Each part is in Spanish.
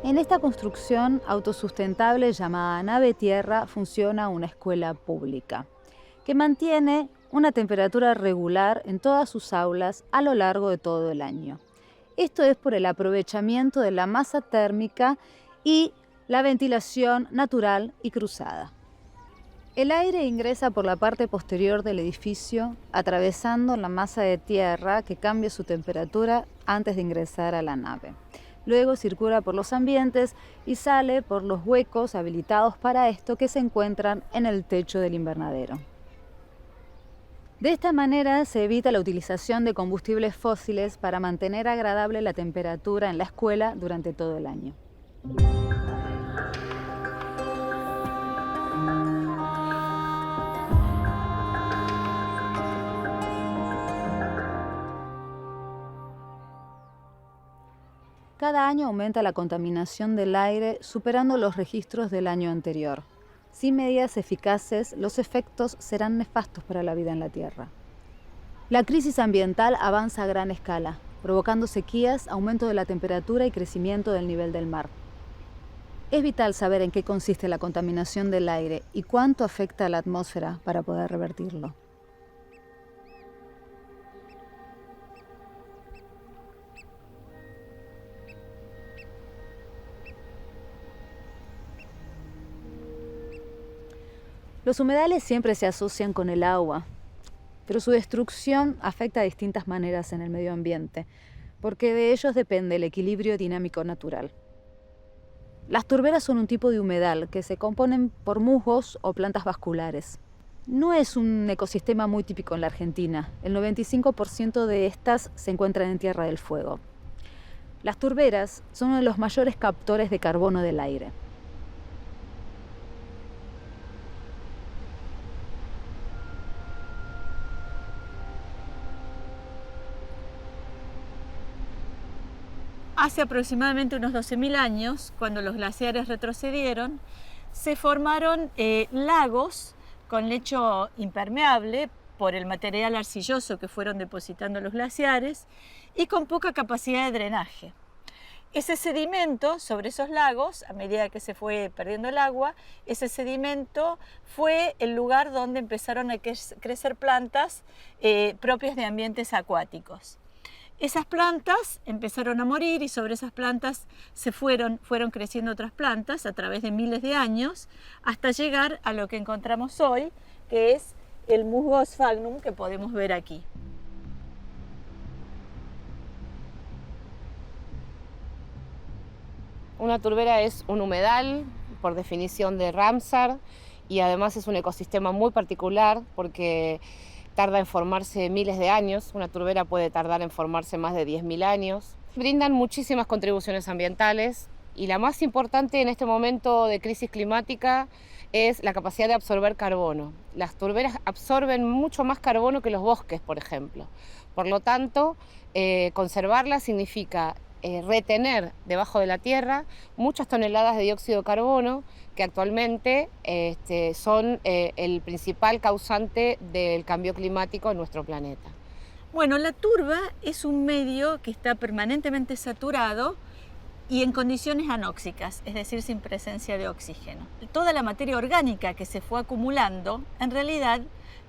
En esta construcción autosustentable llamada Nave Tierra funciona una escuela pública que mantiene una temperatura regular en todas sus aulas a lo largo de todo el año. Esto es por el aprovechamiento de la masa térmica y la ventilación natural y cruzada. El aire ingresa por la parte posterior del edificio, atravesando la masa de tierra que cambia su temperatura antes de ingresar a la nave. Luego circula por los ambientes y sale por los huecos habilitados para esto que se encuentran en el techo del invernadero. De esta manera se evita la utilización de combustibles fósiles para mantener agradable la temperatura en la escuela durante todo el año. Cada año aumenta la contaminación del aire, superando los registros del año anterior. Sin medidas eficaces, los efectos serán nefastos para la vida en la Tierra. La crisis ambiental avanza a gran escala, provocando sequías, aumento de la temperatura y crecimiento del nivel del mar. Es vital saber en qué consiste la contaminación del aire y cuánto afecta a la atmósfera para poder revertirlo. Los humedales siempre se asocian con el agua, pero su destrucción afecta de distintas maneras en el medio ambiente, porque de ellos depende el equilibrio dinámico natural. Las turberas son un tipo de humedal que se componen por musgos o plantas vasculares. No es un ecosistema muy típico en la Argentina. El 95% de estas se encuentran en Tierra del Fuego. Las turberas son uno de los mayores captores de carbono del aire. Hace aproximadamente unos 12.000 años, cuando los glaciares retrocedieron, se formaron lagos con lecho impermeable por el material arcilloso que fueron depositando los glaciares y con poca capacidad de drenaje. Ese sedimento sobre esos lagos, a medida que se fue perdiendo el agua, ese sedimento fue el lugar donde empezaron a crecer plantas propias de ambientes acuáticos. Esas plantas empezaron a morir y sobre esas plantas fueron creciendo otras plantas a través de miles de años hasta llegar a lo que encontramos hoy, que es el musgo sphagnum que podemos ver aquí. Una turbera es un humedal, por definición de Ramsar, y además es un ecosistema muy particular porque tarda en formarse miles de años. Una turbera puede tardar en formarse más de 10.000 años. Brindan muchísimas contribuciones ambientales y la más importante en este momento de crisis climática es la capacidad de absorber carbono. Las turberas absorben mucho más carbono que los bosques, por ejemplo. Por lo tanto, conservarlas significa retener debajo de la tierra muchas toneladas de dióxido de carbono que actualmente son el principal causante del cambio climático en nuestro planeta. Bueno, la turba es un medio que está permanentemente saturado y en condiciones anóxicas, es decir, sin presencia de oxígeno. Toda la materia orgánica que se fue acumulando, en realidad,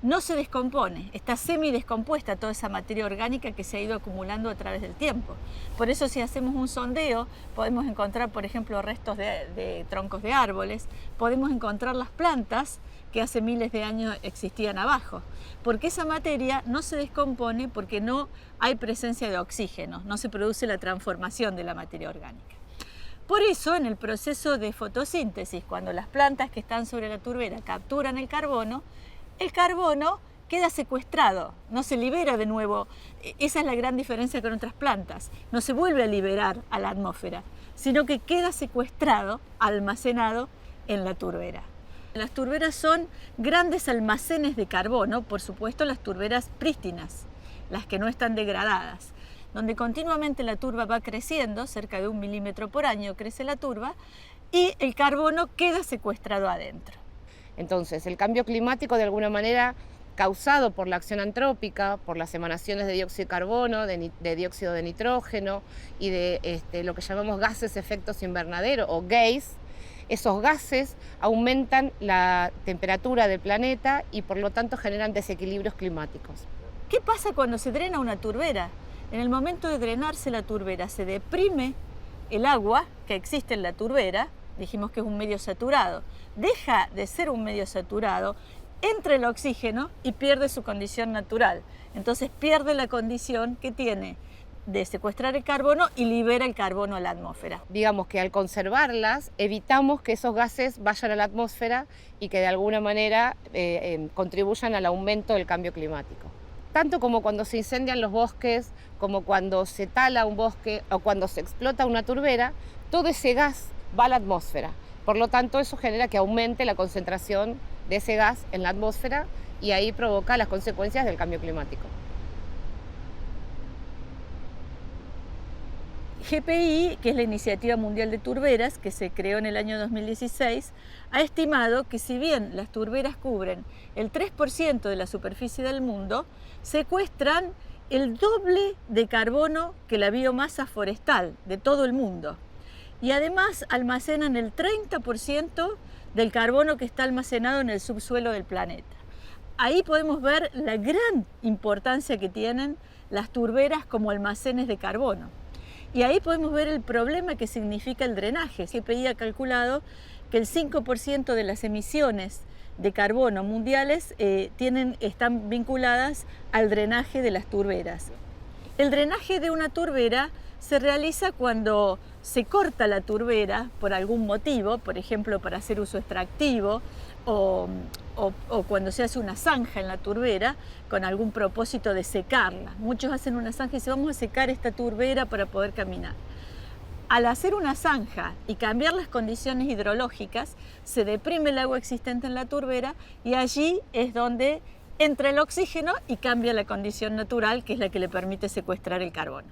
no se descompone, está semidescompuesta toda esa materia orgánica que se ha ido acumulando a través del tiempo. Por eso si hacemos un sondeo podemos encontrar, por ejemplo, restos de troncos de árboles, podemos encontrar las plantas que hace miles de años existían abajo, porque esa materia no se descompone porque no hay presencia de oxígeno, no se produce la transformación de la materia orgánica. Por eso, en el proceso de fotosíntesis, cuando las plantas que están sobre la turbera capturan el carbono queda secuestrado, no se libera de nuevo. Esa es la gran diferencia con otras plantas. No se vuelve a liberar a la atmósfera, sino que queda secuestrado, almacenado en la turbera. Las turberas son grandes almacenes de carbono, por supuesto las turberas prístinas, las que no están degradadas, donde continuamente la turba va creciendo, cerca de 1 milímetro por año crece la turba, y el carbono queda secuestrado adentro. Entonces, el cambio climático de alguna manera causado por la acción antrópica, por las emanaciones de dióxido de carbono, de dióxido de nitrógeno y de lo que llamamos gases efectos invernadero o GAES. Esos gases aumentan la temperatura del planeta y por lo tanto generan desequilibrios climáticos. ¿Qué pasa cuando se drena una turbera? En el momento de drenarse la turbera se deprime el agua que existe en la turbera, dijimos que es un medio saturado, deja de ser un medio saturado, entra el oxígeno y pierde su condición natural. Entonces pierde la condición que tiene de secuestrar el carbono y libera el carbono a la atmósfera. Digamos que al conservarlas evitamos que esos gases vayan a la atmósfera y que de alguna manera contribuyan al aumento del cambio climático. Tanto como cuando se incendian los bosques, como cuando se tala un bosque o cuando se explota una turbera, todo ese gas va a la atmósfera. Por lo tanto, eso genera que aumente la concentración de ese gas en la atmósfera y ahí provoca las consecuencias del cambio climático. GPI, que es la Iniciativa Mundial de Turberas, que se creó en el año 2016, ha estimado que si bien las turberas cubren el 3% de la superficie del mundo, secuestran el doble de carbono que la biomasa forestal de todo el mundo. Y además almacenan el 30% del carbono que está almacenado en el subsuelo del planeta. Ahí podemos ver la gran importancia que tienen las turberas como almacenes de carbono. Y ahí podemos ver el problema que significa el drenaje. GPI ha calculado que el 5% de las emisiones de carbono mundiales están vinculadas al drenaje de las turberas. El drenaje de una turbera se realiza cuando se corta la turbera por algún motivo, por ejemplo para hacer uso extractivo o cuando se hace una zanja en la turbera con algún propósito de secarla. Muchos hacen una zanja y dicen vamos a secar esta turbera para poder caminar. Al hacer una zanja y cambiar las condiciones hidrológicas, se deprime el agua existente en la turbera y allí es donde entra el oxígeno y cambia la condición natural, que es la que le permite secuestrar el carbono.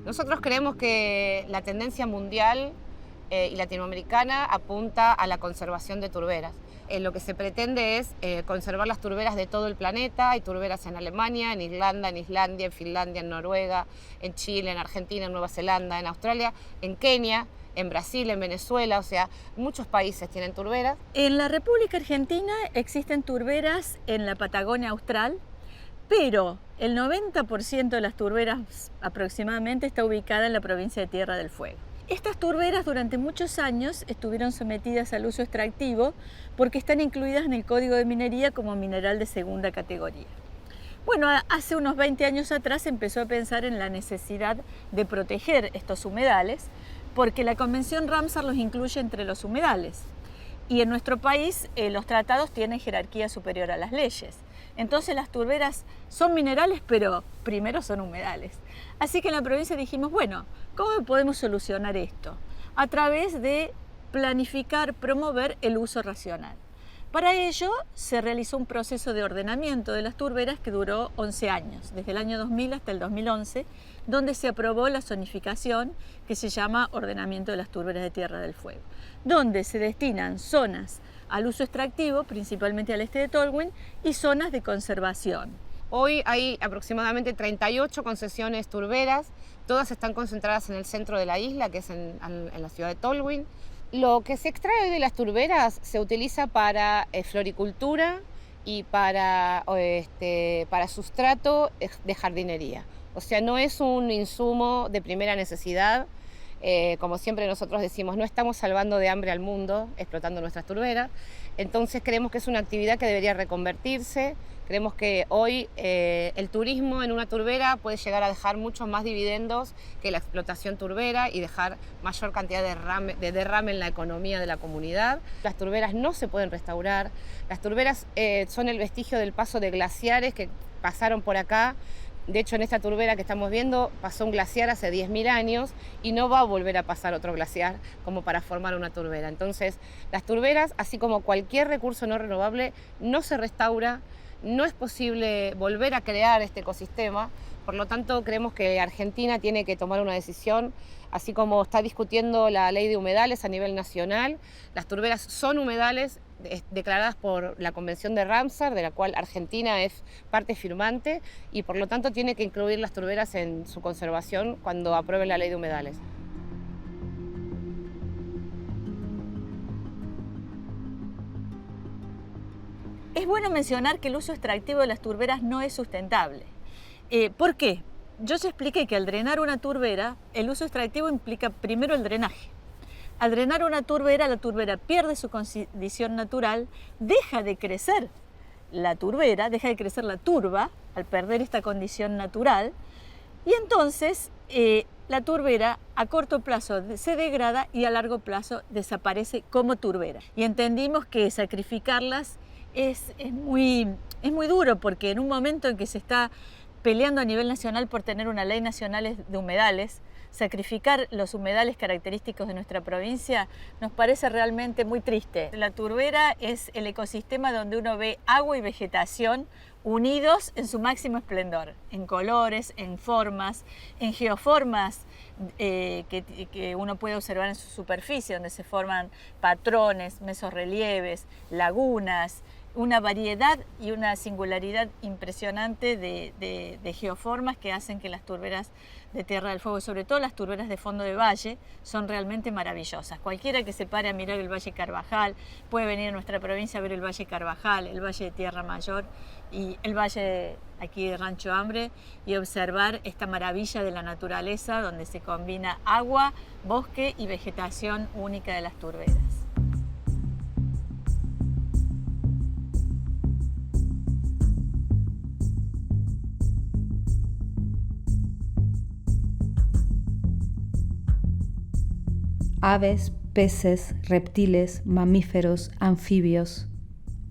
Nosotros creemos que la tendencia mundial y latinoamericana apunta a la conservación de turberas. Lo que se pretende es conservar las turberas de todo el planeta. Hay turberas en Alemania, en Irlanda, en Islandia, en Finlandia, en Noruega, en Chile, en Argentina, en Nueva Zelanda, en Australia, en Kenia, en Brasil, en Venezuela, o sea, muchos países tienen turberas. En la República Argentina existen turberas en la Patagonia Austral, pero el 90% de las turberas aproximadamente está ubicada en la provincia de Tierra del Fuego. Estas turberas durante muchos años estuvieron sometidas al uso extractivo porque están incluidas en el Código de Minería como mineral de segunda categoría. Bueno, hace unos 20 años atrás se empezó a pensar en la necesidad de proteger estos humedales porque la Convención Ramsar los incluye entre los humedales. Y en nuestro país los tratados tienen jerarquía superior a las leyes. Entonces las turberas son minerales, pero primero son humedales. Así que en la provincia dijimos, bueno, ¿cómo podemos solucionar esto? A través de planificar, promover el uso racional. Para ello se realizó un proceso de ordenamiento de las turberas que duró 11 años, desde el año 2000 hasta el 2011, donde se aprobó la zonificación que se llama Ordenamiento de las Turberas de Tierra del Fuego, donde se destinan zonas al uso extractivo, principalmente al este de Tolwyn, y zonas de conservación. Hoy hay aproximadamente 38 concesiones turberas, todas están concentradas en el centro de la isla, que es en la ciudad de Tolwyn. Lo que se extrae hoy de las turberas se utiliza para floricultura y para sustrato de jardinería. O sea, no es un insumo de primera necesidad. Como siempre nosotros decimos, no estamos salvando de hambre al mundo explotando nuestras turberas. Entonces creemos que es una actividad que debería reconvertirse. Creemos que hoy el turismo en una turbera puede llegar a dejar muchos más dividendos que la explotación turbera y dejar mayor cantidad de derrame en la economía de la comunidad. Las turberas no se pueden restaurar. Las turberas son el vestigio del paso de glaciares que pasaron por acá. De hecho, en esta turbera que estamos viendo pasó un glaciar hace 10.000 años y no va a volver a pasar otro glaciar como para formar una turbera. Entonces, las turberas, así como cualquier recurso no renovable, no se restaura. No es posible volver a crear este ecosistema Por lo tanto, creemos que Argentina tiene que tomar una decisión, así como está discutiendo la ley de humedales a nivel nacional. Las turberas son humedales declaradas por la Convención de Ramsar, de la cual Argentina es parte firmante, y por lo tanto tiene que incluir las turberas en su conservación cuando apruebe la ley de humedales. Es bueno mencionar que el uso extractivo de las turberas no es sustentable. ¿Por qué? Yo ya expliqué que al drenar una turbera, el uso extractivo implica primero el drenaje. Al drenar una turbera, la turbera pierde su condición natural, deja de crecer la turbera, deja de crecer la turba al perder esta condición natural, y entonces la turbera a corto plazo se degrada y a largo plazo desaparece como turbera. Y entendimos que sacrificarlas es muy duro, porque en un momento en que se está peleando a nivel nacional por tener una ley nacional de humedales, sacrificar los humedales característicos de nuestra provincia nos parece realmente muy triste. La turbera es el ecosistema donde uno ve agua y vegetación unidos en su máximo esplendor, en colores, en formas, en geoformas que uno puede observar en su superficie, donde se forman patrones, mesorrelieves, lagunas, una variedad y una singularidad impresionante de geoformas que hacen que las turberas de Tierra del Fuego, sobre todo las turberas de fondo de valle, son realmente maravillosas. Cualquiera que se pare a mirar el Valle Carvajal puede venir a nuestra provincia a ver el Valle Carvajal, el Valle de Tierra Mayor y el Valle aquí de Rancho Hambre y observar esta maravilla de la naturaleza donde se combina agua, bosque y vegetación única de las turberas. Aves, peces, reptiles, mamíferos, anfibios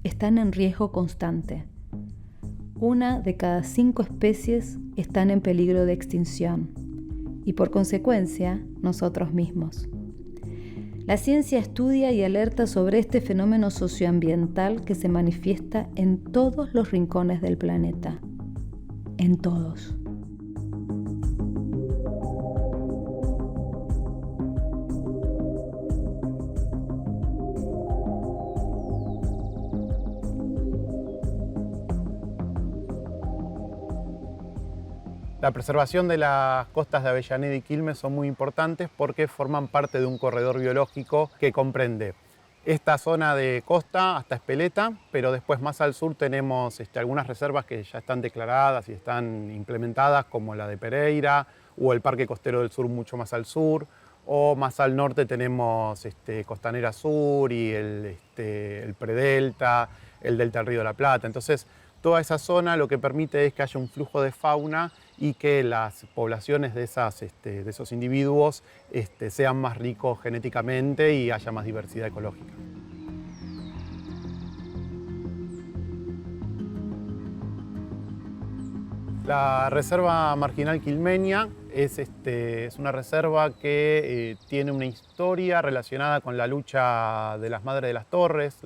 están en riesgo constante. 1 de cada 5 especies están en peligro de extinción y por consecuencia nosotros mismos. La ciencia estudia y alerta sobre este fenómeno socioambiental que se manifiesta en todos los rincones del planeta. En todos. La preservación de las costas de Avellaneda y Quilmes son muy importantes porque forman parte de un corredor biológico que comprende esta zona de costa hasta Espeleta, pero después más al sur tenemos algunas reservas que ya están declaradas y están implementadas, como la de Pereira o el Parque Costero del Sur mucho más al sur, o más al norte tenemos Costanera Sur y el Predelta, el Delta del Río de la Plata. Entonces, toda esa zona lo que permite es que haya un flujo de fauna y que las poblaciones de esos individuos sean más ricos genéticamente y haya más diversidad ecológica. La Reserva Marginal Quilmeña es una reserva que tiene una historia relacionada con la lucha de las Madres de las Torres.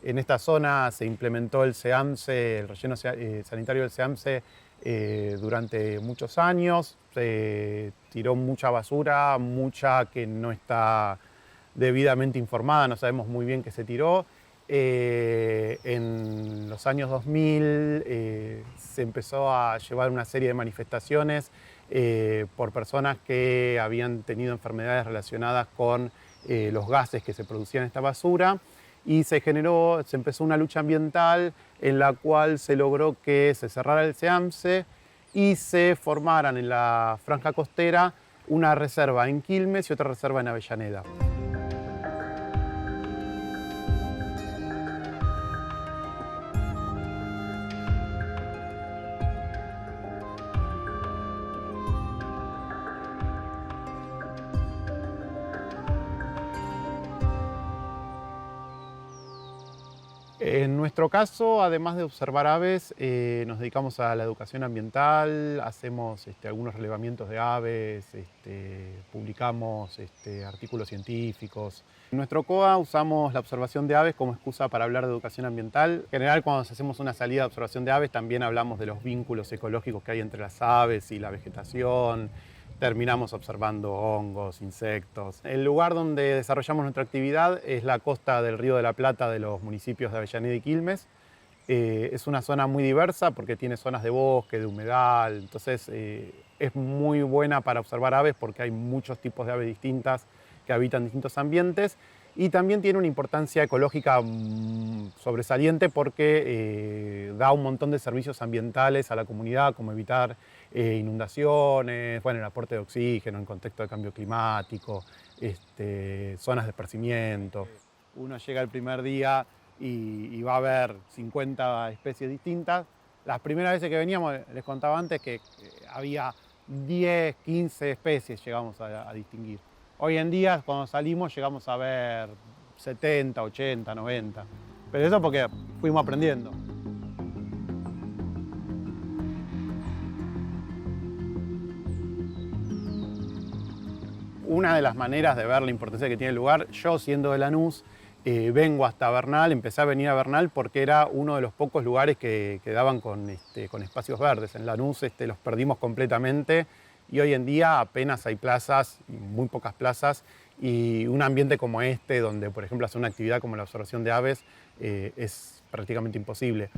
En esta zona se implementó el SEAMSE, el relleno sanitario del SEAMSE, durante muchos años. Se tiró mucha basura, mucha que no está debidamente informada, no sabemos muy bien qué se tiró. En los años 2000 se empezó a llevar una serie de manifestaciones por personas que habían tenido enfermedades relacionadas con los gases que se producían en esta basura. Y se empezó una lucha ambiental en la cual se logró que se cerrara el SEAMSE y se formaran en la franja costera una reserva en Quilmes y otra reserva en Avellaneda. En nuestro caso, además de observar aves, nos dedicamos a la educación ambiental, hacemos algunos relevamientos de aves, publicamos artículos científicos. En nuestro COA usamos la observación de aves como excusa para hablar de educación ambiental. En general, cuando hacemos una salida de observación de aves, también hablamos de los vínculos ecológicos que hay entre las aves y la vegetación. Terminamos observando hongos, insectos. El lugar donde desarrollamos nuestra actividad es la costa del Río de la Plata de los municipios de Avellaneda y Quilmes. Es una zona muy diversa porque tiene zonas de bosque, de humedal, entonces es muy buena para observar aves porque hay muchos tipos de aves distintas que habitan distintos ambientes y también tiene una importancia ecológica sobresaliente porque da un montón de servicios ambientales a la comunidad, como evitar inundaciones, bueno, el aporte de oxígeno en contexto de cambio climático, zonas de esparcimiento. Uno llega el primer día y va a ver 50 especies distintas. Las primeras veces que veníamos, les contaba antes que había 10, 15 especies llegamos a distinguir. Hoy en día, cuando salimos, llegamos a ver 70, 80, 90. Pero eso porque fuimos aprendiendo. Una de las maneras de ver la importancia que tiene el lugar, yo siendo de Lanús, vengo hasta Bernal, empecé a venir a Bernal porque era uno de los pocos lugares que daban con espacios verdes. En Lanús los perdimos completamente y hoy en día apenas hay plazas, muy pocas plazas, y un ambiente como este, donde por ejemplo hacer una actividad como la observación de aves, es prácticamente imposible.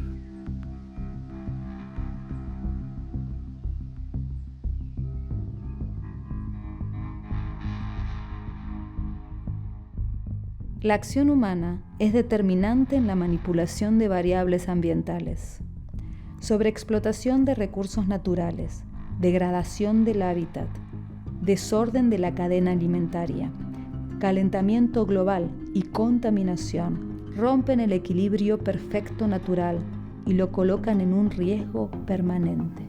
La acción humana es determinante en la manipulación de variables ambientales. Sobreexplotación de recursos naturales, degradación del hábitat, desorden de la cadena alimentaria, calentamiento global y contaminación rompen el equilibrio perfecto natural y lo colocan en un riesgo permanente.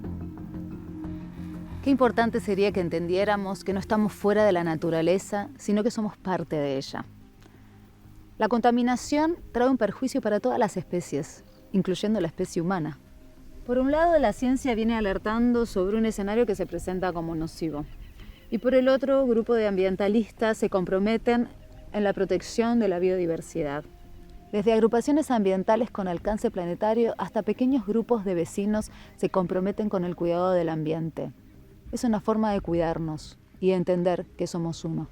Qué importante sería que entendiéramos que no estamos fuera de la naturaleza, sino que somos parte de ella. La contaminación trae un perjuicio para todas las especies, incluyendo la especie humana. Por un lado, la ciencia viene alertando sobre un escenario que se presenta como nocivo. Y por el otro, grupos de ambientalistas se comprometen en la protección de la biodiversidad. Desde agrupaciones ambientales con alcance planetario hasta pequeños grupos de vecinos se comprometen con el cuidado del ambiente. Es una forma de cuidarnos y de entender que somos uno.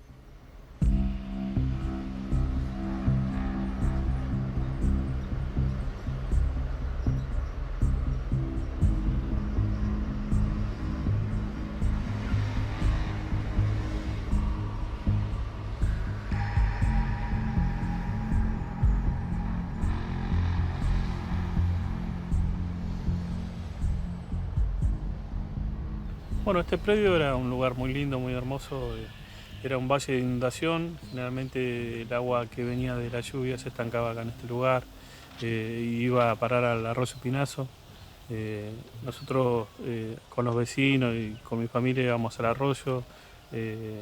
Bueno, este predio era un lugar muy lindo, muy hermoso. Era un valle de inundación. Generalmente el agua que venía de la lluvia se estancaba acá en este lugar y iba a parar al arroyo Pinazo. Nosotros con los vecinos y con mi familia íbamos al arroyo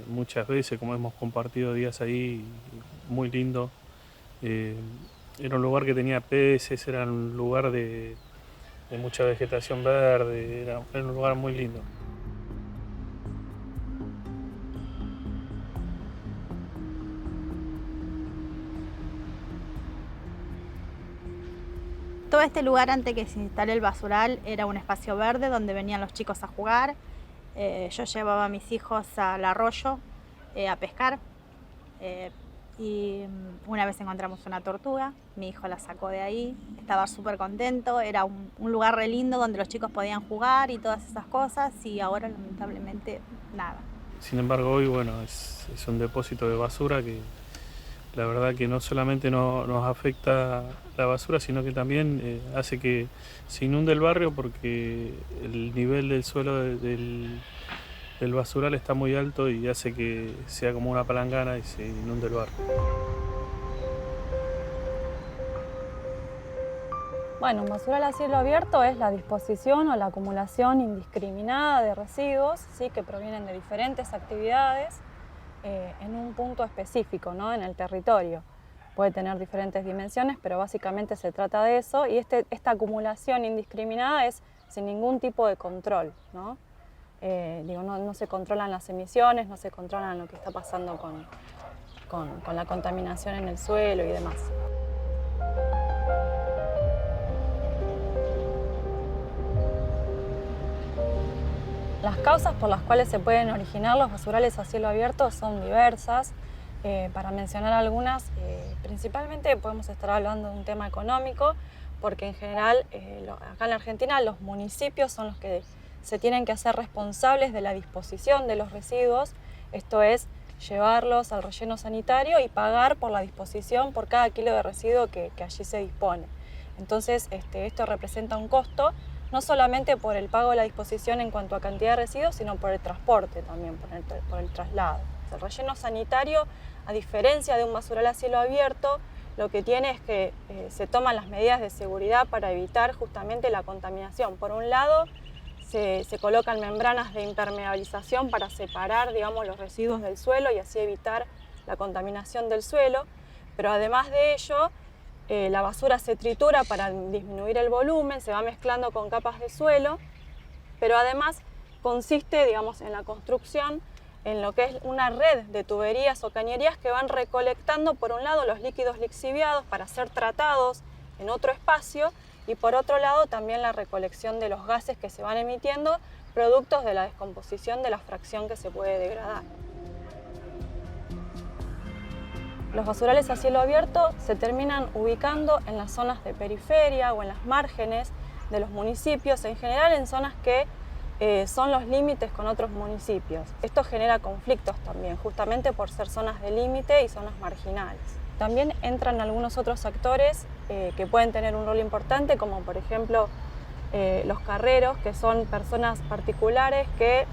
muchas veces, como hemos compartido días ahí, muy lindo. Era un lugar que tenía peces, era un lugar de mucha vegetación verde, era un lugar muy lindo. Todo este lugar, antes que se instale el basural, era un espacio verde donde venían los chicos a jugar. Yo llevaba a mis hijos al arroyo a pescar y una vez encontramos una tortuga, mi hijo la sacó de ahí, estaba súper contento, era un lugar re lindo donde los chicos podían jugar y todas esas cosas, y ahora lamentablemente nada. Sin embargo, hoy bueno, es un depósito de basura que la verdad que no solamente nos afecta la basura, sino que también hace que se inunde el barrio porque el nivel del suelo del basural está muy alto y hace que sea como una palangana y se inunde el barrio. Bueno, un basural a cielo abierto es la disposición o la acumulación indiscriminada de residuos, ¿sí?, que provienen de diferentes actividades en un punto específico, ¿no?, en el territorio. puede tener diferentes dimensiones, pero básicamente se trata de eso, y esta acumulación indiscriminada es sin ningún tipo de control, ¿no? No se controlan las emisiones, no se controlan lo que está pasando con la contaminación en el suelo y demás. Las causas por las cuales se pueden originar los basurales a cielo abierto son diversas. Para mencionar algunas, principalmente podemos estar hablando de un tema económico, porque en general acá en la Argentina los municipios son los que se tienen que hacer responsables de la disposición de los residuos, esto es, llevarlos al relleno sanitario y pagar por la disposición por cada kilo de residuo que allí se dispone. Entonces esto representa un costo, no solamente por el pago de la disposición en cuanto a cantidad de residuos, sino por el transporte también, por el traslado. El relleno sanitario, a diferencia de un basural a cielo abierto, lo que tiene es que se toman las medidas de seguridad para evitar justamente la contaminación. Por un lado, se colocan membranas de impermeabilización para separar, digamos, los residuos del suelo y así evitar la contaminación del suelo, pero además de ello, la basura se tritura para disminuir el volumen, se va mezclando con capas de suelo, pero además consiste, digamos, en la construcción, en lo que es una red de tuberías o cañerías que van recolectando, por un lado, los líquidos lixiviados para ser tratados en otro espacio y por otro lado también la recolección de los gases que se van emitiendo, productos de la descomposición de la fracción que se puede degradar. Los basurales a cielo abierto se terminan ubicando en las zonas de periferia o en las márgenes de los municipios, en general en zonas que son los límites con otros municipios. Esto genera conflictos también, justamente por ser zonas de límite y zonas marginales. También entran algunos otros actores que pueden tener un rol importante, como por ejemplo los carreros, que son personas particulares que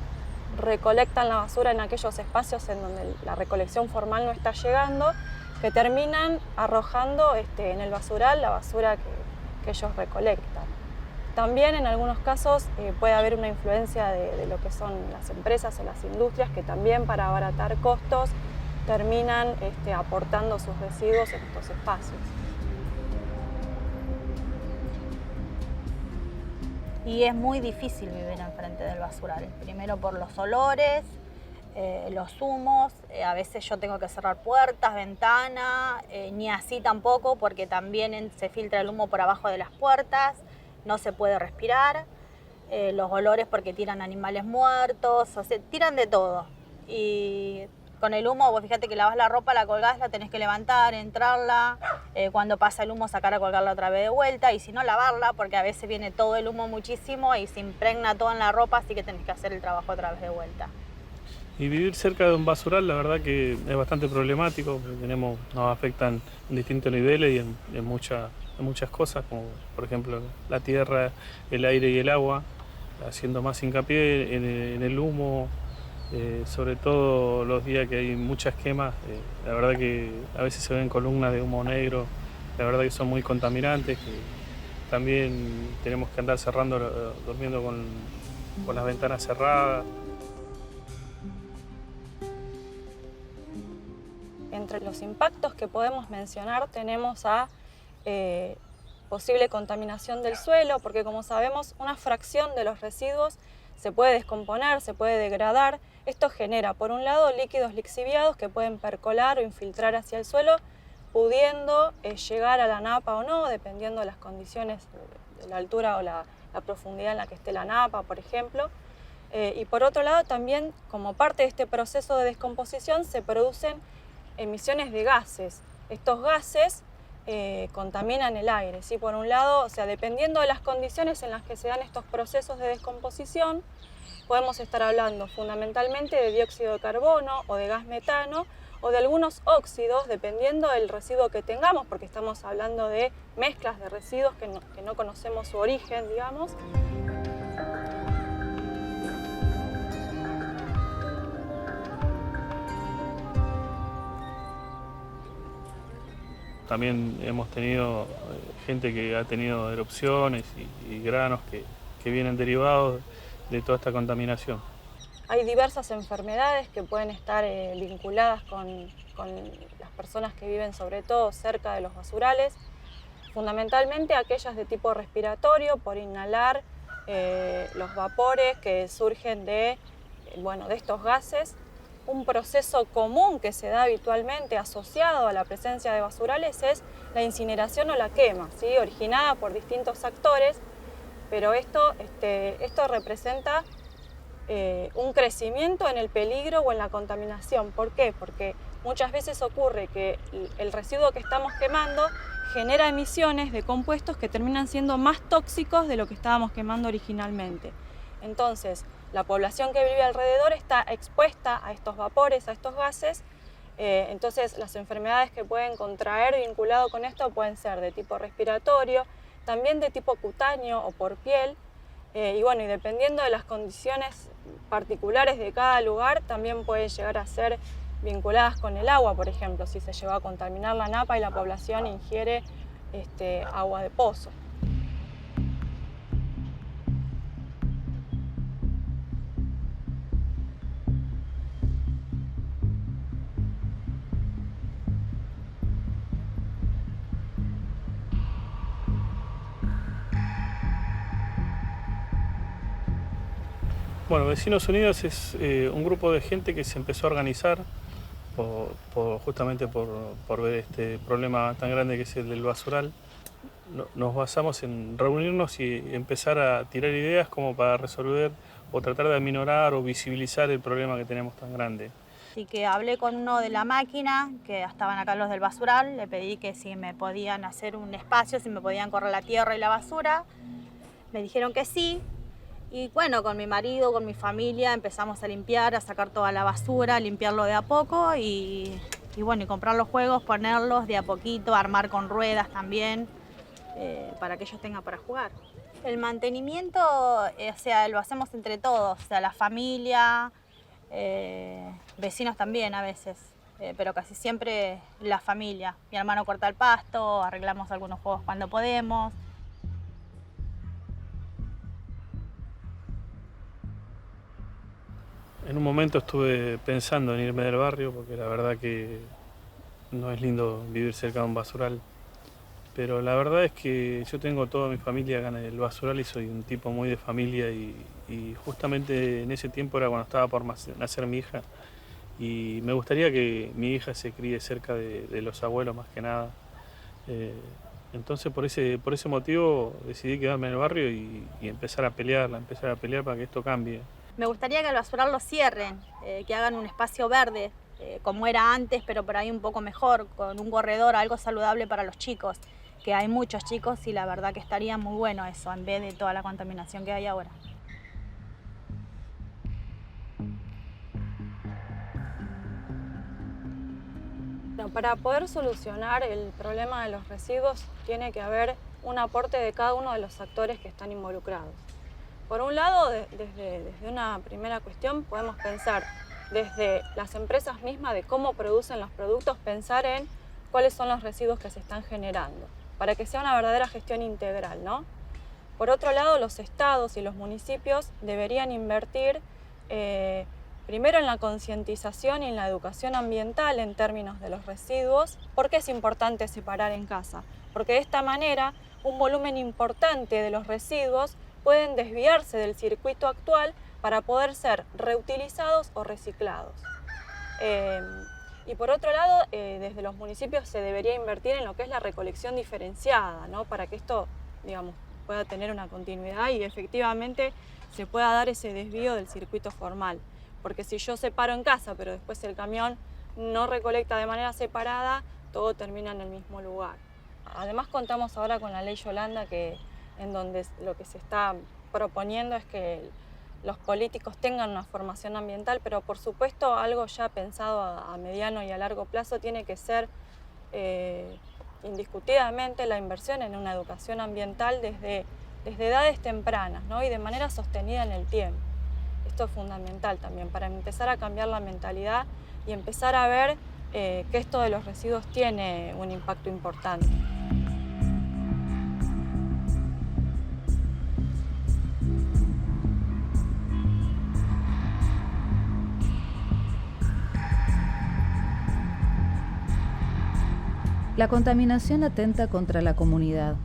recolectan la basura en aquellos espacios en donde la recolección formal no está llegando, que terminan arrojando en el basural la basura que ellos recolectan. También en algunos casos puede haber una influencia de lo que son las empresas o las industrias que también para abaratar costos terminan aportando sus residuos en estos espacios. Y es muy difícil vivir enfrente del basural. Primero por los olores, los humos, a veces yo tengo que cerrar puertas, ventanas, ni así tampoco porque también se filtra el humo por abajo de las puertas, no se puede respirar, los olores porque tiran animales muertos, o sea, tiran de todo. Y con el humo, vos fíjate que lavas la ropa, la colgás, la tenés que levantar, entrarla, cuando pasa el humo sacarla, colgarla otra vez de vuelta, y si no lavarla, porque a veces viene todo el humo muchísimo y se impregna todo en la ropa, así que tenés que hacer el trabajo otra vez de vuelta. Y vivir cerca de un basural, la verdad que es bastante problemático, porque nos afectan en distintos niveles y en muchas cosas, como por ejemplo la tierra, el aire y el agua, haciendo más hincapié en el humo, sobre todo los días que hay muchas quemas, la verdad que a veces se ven columnas de humo negro, la verdad que son muy contaminantes, que también tenemos que andar durmiendo con las ventanas cerradas. Entre los impactos que podemos mencionar tenemos a posible contaminación del suelo, porque como sabemos, una fracción de los residuos se puede descomponer, se puede degradar. Esto genera, por un lado, líquidos lixiviados que pueden percolar o infiltrar hacia el suelo, pudiendo llegar a la napa o no, dependiendo de las condiciones de la altura o la profundidad en la que esté la napa, por ejemplo. Y por otro lado, también, como parte de este proceso de descomposición, se producen emisiones de gases. Estos gases contaminan el aire, ¿sí? Por un lado, o sea, dependiendo de las condiciones en las que se dan estos procesos de descomposición, podemos estar hablando fundamentalmente de dióxido de carbono o de gas metano o de algunos óxidos, dependiendo del residuo que tengamos, porque estamos hablando de mezclas de residuos que no conocemos su origen, digamos. También hemos tenido gente que ha tenido erupciones y granos que vienen derivados de toda esta contaminación. Hay diversas enfermedades que pueden estar vinculadas con las personas que viven sobre todo cerca de los basurales, fundamentalmente aquellas de tipo respiratorio, por inhalar los vapores que surgen de estos gases. Un proceso común que se da habitualmente asociado a la presencia de basurales es la incineración o la quema, ¿sí? Originada por distintos actores, pero esto representa un crecimiento en el peligro o en la contaminación. ¿Por qué? Porque muchas veces ocurre que el residuo que estamos quemando genera emisiones de compuestos que terminan siendo más tóxicos de lo que estábamos quemando originalmente. Entonces, la población que vive alrededor está expuesta a estos vapores, a estos gases, entonces las enfermedades que pueden contraer vinculado con esto pueden ser de tipo respiratorio, también de tipo cutáneo o por piel, y dependiendo de las condiciones particulares de cada lugar, también pueden llegar a ser vinculadas con el agua, por ejemplo, si se llegó a contaminar la napa y la población ingiere agua de pozo. Bueno, Vecinos Unidos es un grupo de gente que se empezó a organizar justamente por ver este problema tan grande que es el del basural. Nos basamos en reunirnos y empezar a tirar ideas como para resolver o tratar de aminorar o visibilizar el problema que tenemos tan grande. Así que hablé con uno de la máquina, que estaban acá los del basural, le pedí que si me podían hacer un espacio, si me podían correr la tierra y la basura. Me dijeron que sí. Y bueno, con mi marido, con mi familia, empezamos a limpiar, a sacar toda la basura, a limpiarlo de a poco y comprar los juegos, ponerlos de a poquito, armar con ruedas también, para que ellos tengan para jugar. El mantenimiento, lo hacemos entre todos, la familia, vecinos también a veces, pero casi siempre la familia. Mi hermano corta el pasto, arreglamos algunos juegos cuando podemos. En un momento estuve pensando en irme del barrio porque la verdad que no es lindo vivir cerca de un basural. Pero la verdad es que yo tengo toda mi familia acá en el basural y soy un tipo muy de familia y justamente en ese tiempo era cuando estaba por nacer mi hija y me gustaría que mi hija se críe cerca de los abuelos más que nada. Entonces por ese motivo decidí quedarme en el barrio y empezar a pelear para que esto cambie. Me gustaría que el basural lo cierren, que hagan un espacio verde, como era antes, pero por ahí un poco mejor, con un corredor, algo saludable para los chicos, que hay muchos chicos y la verdad que estaría muy bueno eso, en vez de toda la contaminación que hay ahora. Para poder solucionar el problema de los residuos tiene que haber un aporte de cada uno de los actores que están involucrados. Por un lado, desde una primera cuestión, podemos pensar desde las empresas mismas de cómo producen los productos, pensar en cuáles son los residuos que se están generando, para que sea una verdadera gestión integral, ¿no? Por otro lado, los estados y los municipios deberían invertir primero en la concientización y en la educación ambiental en términos de los residuos. ¿Por qué es importante separar en casa? Porque de esta manera un volumen importante de los residuos pueden desviarse del circuito actual para poder ser reutilizados o reciclados. Y por otro lado, desde los municipios se debería invertir en lo que es la recolección diferenciada, ¿no? Para que esto, pueda tener una continuidad y efectivamente se pueda dar ese desvío del circuito formal. Porque si yo separo en casa, pero después el camión no recolecta de manera separada, todo termina en el mismo lugar. Además contamos ahora con la ley Yolanda, en donde lo que se está proponiendo es que los políticos tengan una formación ambiental, pero por supuesto algo ya pensado a mediano y a largo plazo tiene que ser indiscutidamente la inversión en una educación ambiental desde edades tempranas, ¿no? Y de manera sostenida en el tiempo. Esto es fundamental también para empezar a cambiar la mentalidad y empezar a ver que esto de los residuos tiene un impacto importante. La contaminación atenta contra la comunidad.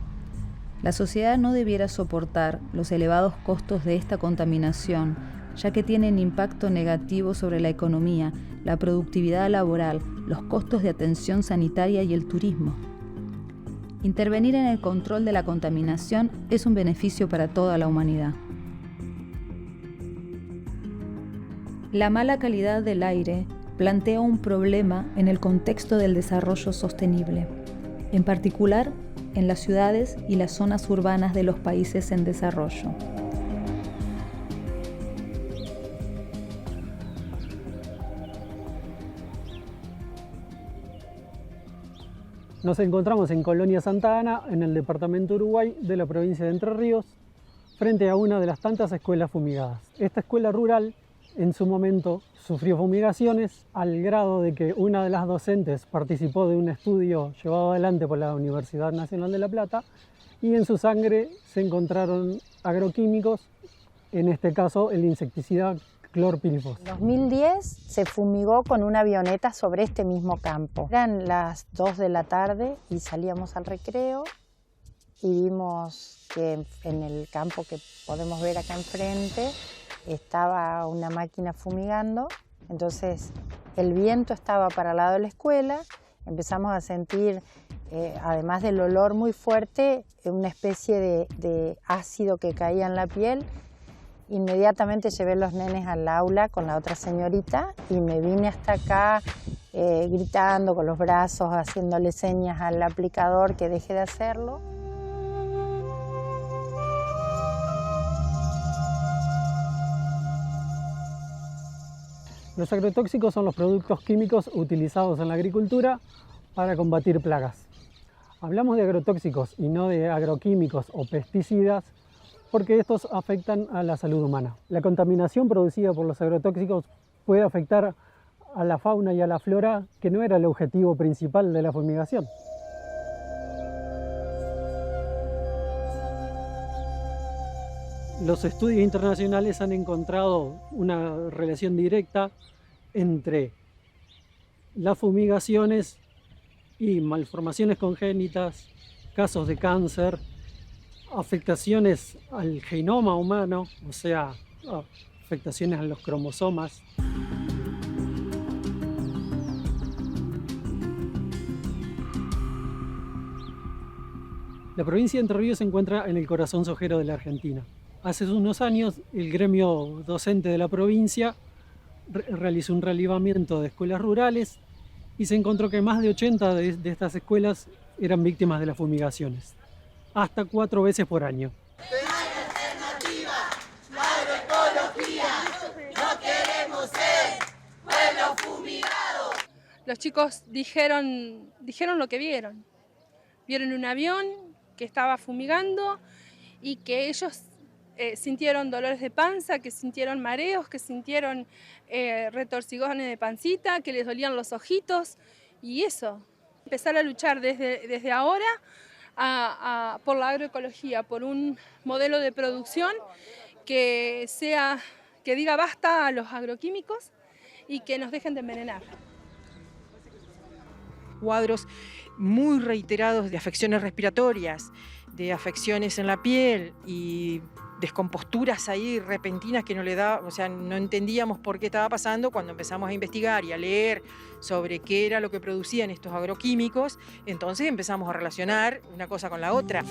La sociedad no debiera soportar los elevados costos de esta contaminación, ya que tienen impacto negativo sobre la economía, la productividad laboral, los costos de atención sanitaria y el turismo. Intervenir en el control de la contaminación es un beneficio para toda la humanidad. La mala calidad del aire plantea un problema en el contexto del desarrollo sostenible, en particular en las ciudades y las zonas urbanas de los países en desarrollo. Nos encontramos en Colonia Santa Ana, en el departamento Uruguay de la provincia de Entre Ríos, frente a una de las tantas escuelas fumigadas. Esta escuela rural en su momento sufrió fumigaciones al grado de que una de las docentes participó de un estudio llevado adelante por la Universidad Nacional de La Plata y en su sangre se encontraron agroquímicos, en este caso el insecticida clorpirifos. En 2010 se fumigó con una avioneta sobre este mismo campo. Eran las 2 de la tarde y salíamos al recreo y vimos que en el campo que podemos ver acá enfrente estaba una máquina fumigando, entonces el viento estaba para el lado de la escuela, empezamos a sentir, además del olor muy fuerte, una especie de ácido que caía en la piel. Inmediatamente llevé los nenes al aula con la otra señorita y me vine hasta acá gritando con los brazos, haciéndole señas al aplicador que deje de hacerlo. Los agrotóxicos son los productos químicos utilizados en la agricultura para combatir plagas. Hablamos de agrotóxicos y no de agroquímicos o pesticidas porque estos afectan a la salud humana. La contaminación producida por los agrotóxicos puede afectar a la fauna y a la flora, que no era el objetivo principal de la fumigación. Los estudios internacionales han encontrado una relación directa entre las fumigaciones y malformaciones congénitas, casos de cáncer, afectaciones al genoma humano, o sea, afectaciones a los cromosomas. La provincia de Entre Ríos se encuentra en el corazón sojero de la Argentina. Hace unos años, el gremio docente de la provincia realizó un relevamiento de escuelas rurales y se encontró que más de 80 de estas escuelas eran víctimas de las fumigaciones, hasta 4 veces por año. Los chicos dijeron lo que vieron. Vieron un avión que estaba fumigando y que ellos sintieron dolores de panza, que sintieron mareos, que sintieron retorcijones de pancita, que les dolían los ojitos y eso. Empezar a luchar desde ahora por la agroecología, por un modelo de producción que diga basta a los agroquímicos y que nos dejen de envenenar. Cuadros muy reiterados de afecciones respiratorias, de afecciones en la piel y descomposturas ahí repentinas que no entendíamos por qué estaba pasando. Cuando empezamos a investigar y a leer sobre qué era lo que producían estos agroquímicos, entonces empezamos a relacionar una cosa con la otra.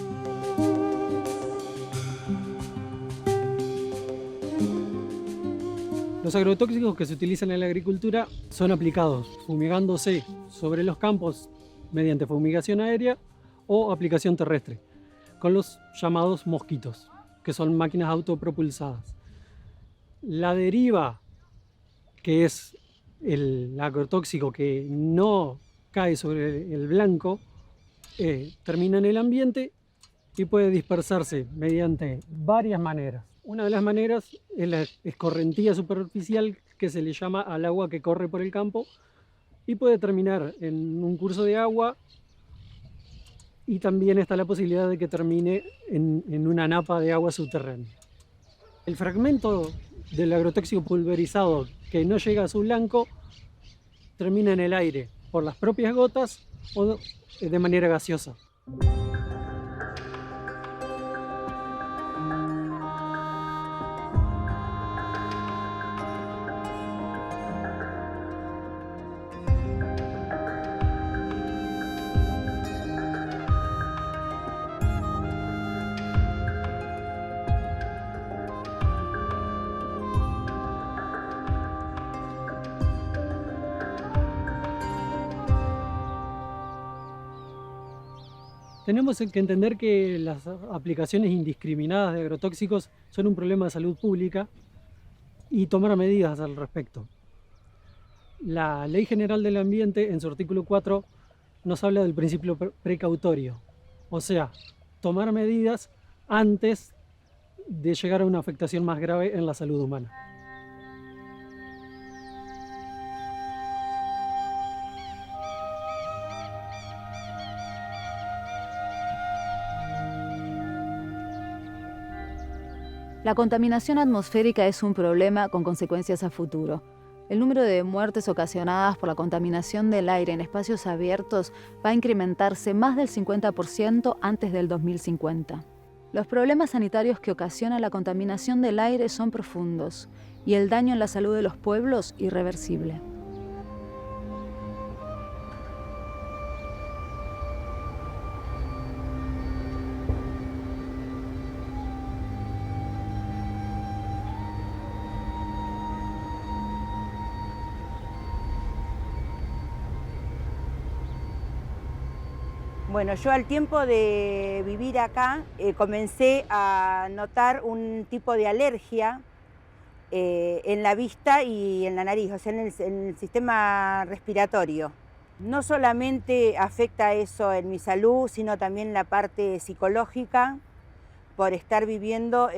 Los agrotóxicos que se utilizan en la agricultura son aplicados fumigándose sobre los campos mediante fumigación aérea o aplicación terrestre, con los llamados mosquitos, que son máquinas autopropulsadas. La deriva, que es el agrotóxico que no cae sobre el blanco, termina en el ambiente y puede dispersarse mediante varias maneras. Una de las maneras es la escorrentía superficial, que se le llama al agua que corre por el campo y puede terminar en un curso de agua, y también está la posibilidad de que termine en una napa de agua subterránea. El fragmento del agrotóxico pulverizado que no llega a su blanco termina en el aire por las propias gotas o de manera gaseosa. Tenemos que entender que las aplicaciones indiscriminadas de agrotóxicos son un problema de salud pública y tomar medidas al respecto. La Ley General del Ambiente, en su artículo 4, nos habla del principio precautorio, o sea, tomar medidas antes de llegar a una afectación más grave en la salud humana. La contaminación atmosférica es un problema con consecuencias a futuro. El número de muertes ocasionadas por la contaminación del aire en espacios abiertos va a incrementarse más del 50% antes del 2050. Los problemas sanitarios que ocasiona la contaminación del aire son profundos y el daño en la salud de los pueblos irreversible. Bueno, yo al tiempo de vivir acá comencé a notar un tipo de alergia en la vista y en la nariz, o sea, en el sistema respiratorio. No solamente afecta eso en mi salud, sino también la parte psicológica, por estar viviendo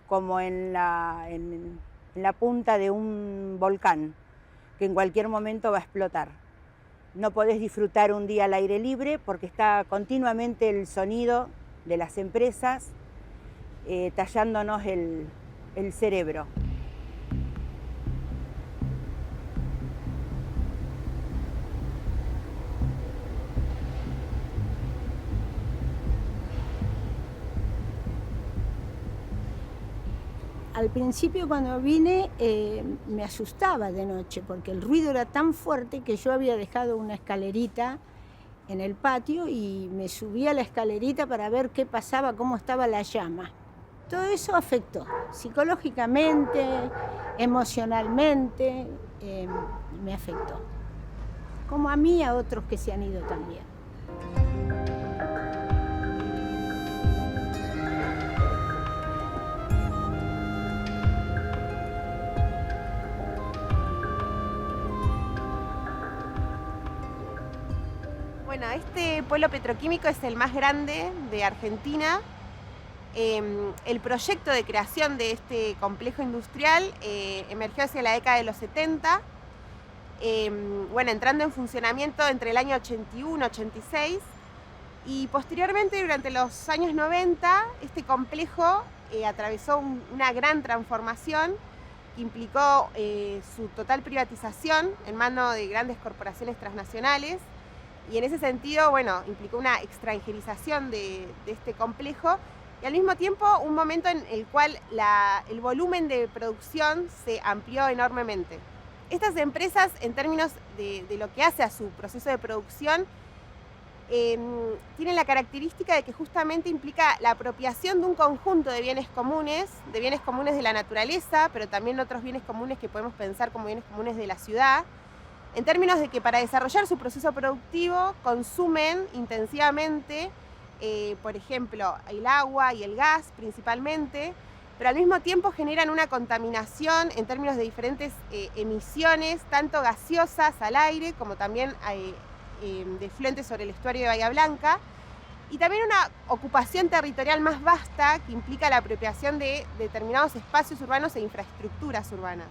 como en la punta de un volcán, que en cualquier momento va a explotar. No podés disfrutar un día al aire libre porque está continuamente el sonido de las empresas tallándonos el cerebro. Al principio cuando vine me asustaba de noche porque el ruido era tan fuerte que yo había dejado una escalerita en el patio y me subí a la escalerita para ver qué pasaba, cómo estaba la llama. Todo eso afectó psicológicamente, emocionalmente, me afectó. Como a mí y a otros que se han ido también. Bueno, este polo petroquímico es el más grande de Argentina. El proyecto de creación de este complejo industrial emergió hacia la década de los 70, entrando en funcionamiento entre el año 81-86 y posteriormente durante los años 90 este complejo atravesó una gran transformación que implicó su total privatización en manos de grandes corporaciones transnacionales. Y en ese sentido, implicó una extranjerización de este complejo y al mismo tiempo un momento en el cual el volumen de producción se amplió enormemente. Estas empresas, en términos de lo que hace a su proceso de producción, tienen la característica de que justamente implica la apropiación de un conjunto de bienes comunes de la naturaleza, pero también otros bienes comunes que podemos pensar como bienes comunes de la ciudad, en términos de que para desarrollar su proceso productivo consumen intensivamente, por ejemplo, el agua y el gas principalmente, pero al mismo tiempo generan una contaminación en términos de diferentes emisiones, tanto gaseosas al aire como también de fluentes sobre el estuario de Bahía Blanca, y también una ocupación territorial más vasta que implica la apropiación de determinados espacios urbanos e infraestructuras urbanas.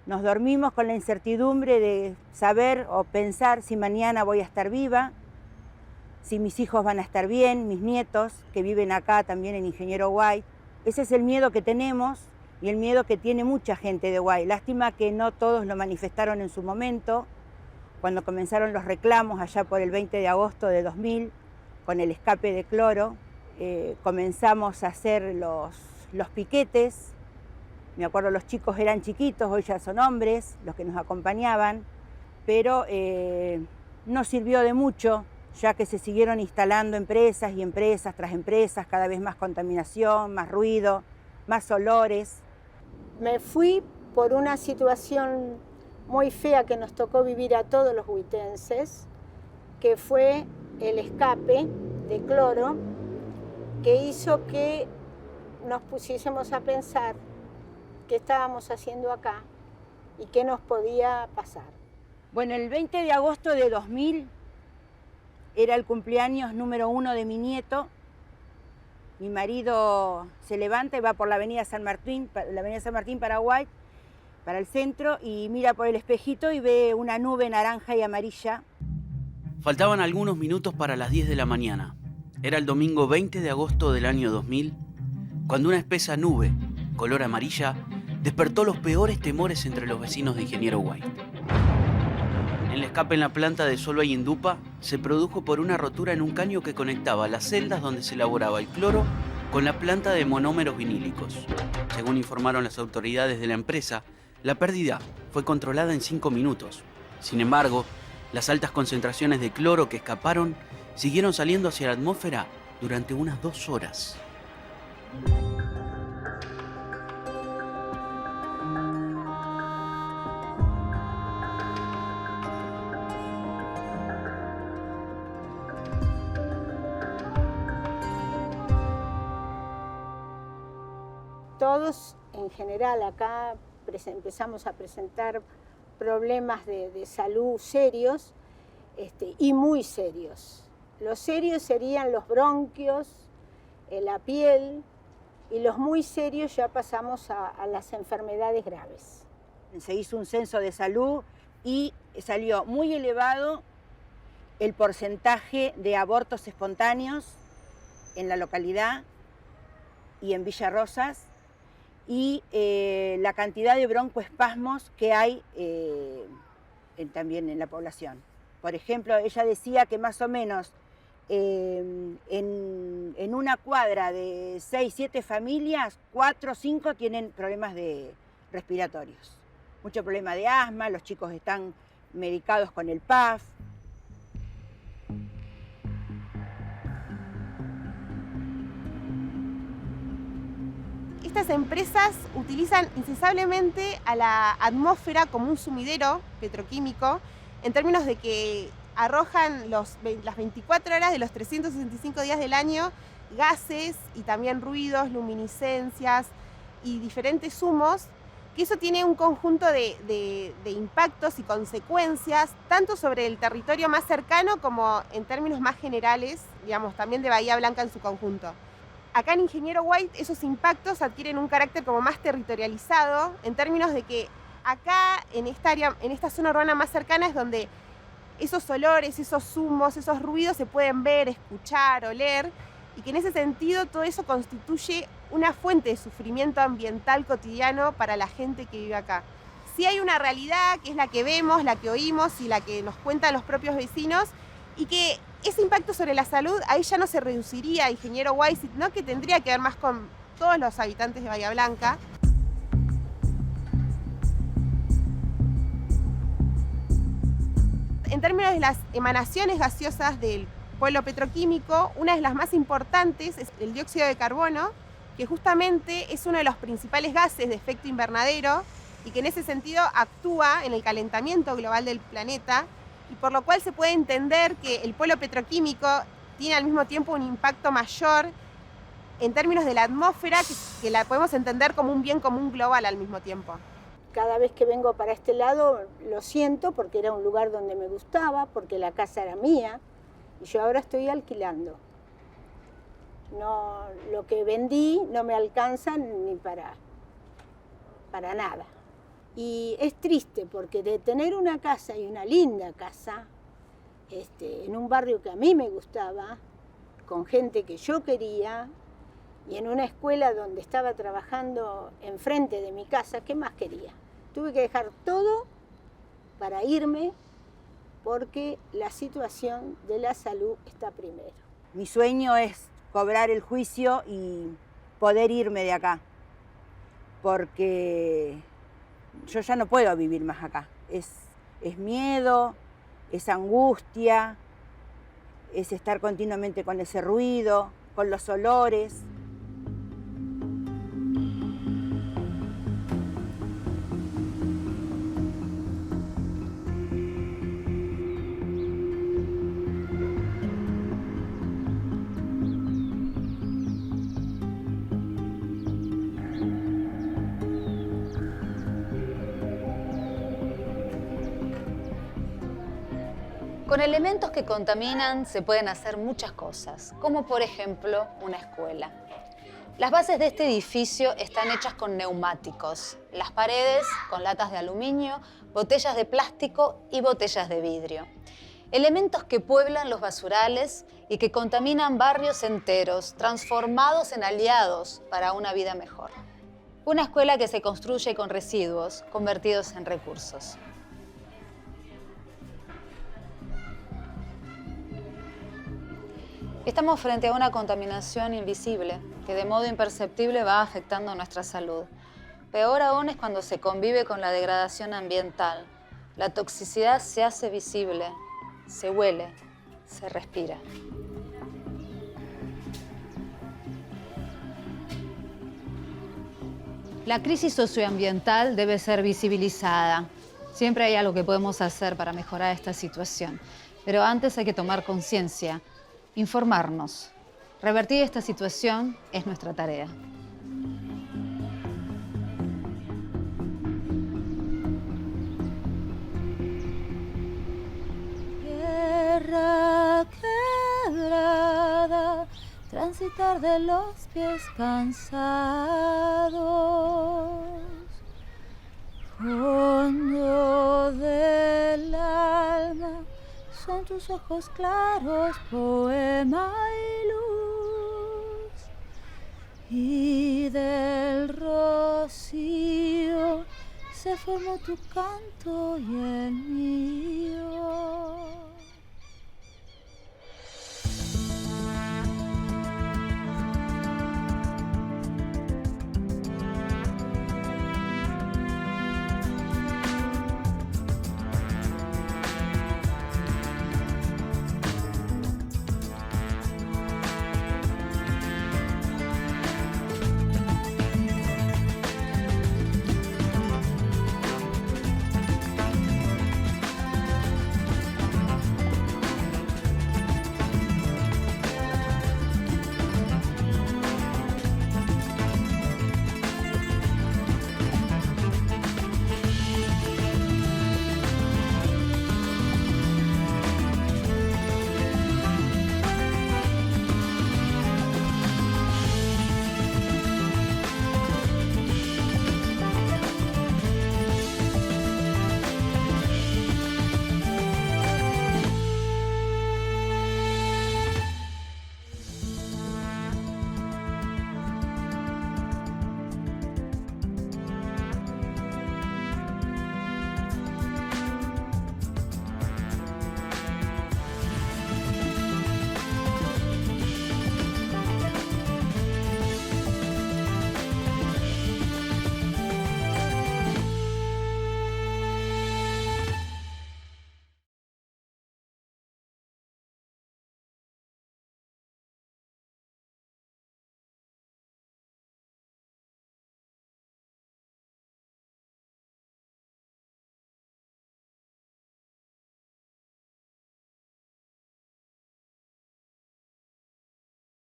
Nos dormimos con la incertidumbre de saber o pensar si mañana voy a estar viva, si mis hijos van a estar bien, mis nietos que viven acá también en Ingeniero White. Ese es el miedo que tenemos y el miedo que tiene mucha gente de White. Lástima que no todos lo manifestaron en su momento, cuando comenzaron los reclamos allá por el 20 de agosto de 2000, con el escape de cloro, comenzamos a hacer los piquetes. Me acuerdo, los chicos eran chiquitos, hoy ya son hombres los que nos acompañaban, pero no sirvió de mucho, ya que se siguieron instalando empresas y empresas tras empresas, cada vez más contaminación, más ruido, más olores. Me fui por una situación muy fea que nos tocó vivir a todos los huitenses, que fue el escape de cloro, que hizo que nos pusiésemos a pensar qué estábamos haciendo acá y qué nos podía pasar. Bueno, el 20 de agosto de 2000 era el cumpleaños número 1 de mi nieto. Mi marido se levanta y va por la avenida San Martín, Paraguay, para el centro, y mira por el espejito y ve una nube naranja y amarilla. Faltaban algunos minutos para las 10 de la mañana. Era el domingo 20 de agosto del año 2000, cuando una espesa nube, color amarilla, despertó los peores temores entre los vecinos de Ingeniero White. El escape en la planta de Solvay Indupa se produjo por una rotura en un caño que conectaba las celdas donde se elaboraba el cloro con la planta de monómeros vinílicos. Según informaron las autoridades de la empresa, la pérdida fue controlada en 5 minutos. Sin embargo, las altas concentraciones de cloro que escaparon siguieron saliendo hacia la atmósfera durante unas 2 horas. Todos, en general, acá empezamos a presentar problemas de salud serios y muy serios. Los serios serían los bronquios, la piel, y los muy serios ya pasamos a las enfermedades graves. Se hizo un censo de salud y salió muy elevado el porcentaje de abortos espontáneos en la localidad y en Villa Rosas, y la cantidad de broncoespasmos que hay también en la población. Por ejemplo, ella decía que más o menos en una cuadra de 6, 7 familias, 4 o 5 tienen problemas respiratorios. Mucho problema de asma, los chicos están medicados con el PAF. Estas empresas utilizan incesablemente a la atmósfera como un sumidero petroquímico, en términos de que arrojan las 24 horas de los 365 días del año gases y también ruidos, luminiscencias y diferentes humos, que eso tiene un conjunto de impactos y consecuencias, tanto sobre el territorio más cercano como en términos más generales, digamos, también de Bahía Blanca en su conjunto. Acá en Ingeniero White esos impactos adquieren un carácter como más territorializado, en términos de que acá, en esta área, en esta zona urbana más cercana, es donde esos olores, esos humos, esos ruidos se pueden ver, escuchar, oler, y que en ese sentido todo eso constituye una fuente de sufrimiento ambiental cotidiano para la gente que vive acá. Sí hay una realidad que es la que vemos, la que oímos y la que nos cuentan los propios vecinos, y que ese impacto sobre la salud ahí ya no se reduciría a Ingeniero White, sino que tendría que ver más con todos los habitantes de Bahía Blanca. En términos de las emanaciones gaseosas del polo petroquímico, una de las más importantes es el dióxido de carbono, que justamente es uno de los principales gases de efecto invernadero y que en ese sentido actúa en el calentamiento global del planeta, y por lo cual se puede entender que el polo petroquímico tiene al mismo tiempo un impacto mayor en términos de la atmósfera, que la podemos entender como un bien común global al mismo tiempo. Cada vez que vengo para este lado lo siento, porque era un lugar donde me gustaba, porque la casa era mía y yo ahora estoy alquilando. No, lo que vendí no me alcanza ni para nada. Y es triste porque de tener una casa, y una linda casa, en un barrio que a mí me gustaba, con gente que yo quería, y en una escuela donde estaba trabajando enfrente de mi casa, ¿qué más quería? Tuve que dejar todo para irme porque la situación de la salud está primero. Mi sueño es cobrar el juicio y poder irme de acá, porque yo ya no puedo vivir más acá. Es miedo, es angustia, es estar continuamente con ese ruido, con los olores. Con elementos que contaminan se pueden hacer muchas cosas, como por ejemplo una escuela. Las bases de este edificio están hechas con neumáticos, las paredes con latas de aluminio, botellas de plástico y botellas de vidrio. Elementos que pueblan los basurales y que contaminan barrios enteros, transformados en aliados para una vida mejor. Una escuela que se construye con residuos convertidos en recursos. Estamos frente a una contaminación invisible que de modo imperceptible va afectando nuestra salud. Peor aún es cuando se convive con la degradación ambiental. La toxicidad se hace visible, se huele, se respira. La crisis socioambiental debe ser visibilizada. Siempre hay algo que podemos hacer para mejorar esta situación. Pero antes hay que tomar conciencia, informarnos. Revertir esta situación es nuestra tarea. Tierra quebrada, transitar de los pies cansados, fondo del alma. Son tus ojos claros, poema y luz, y del rocío se formó tu canto y el mío.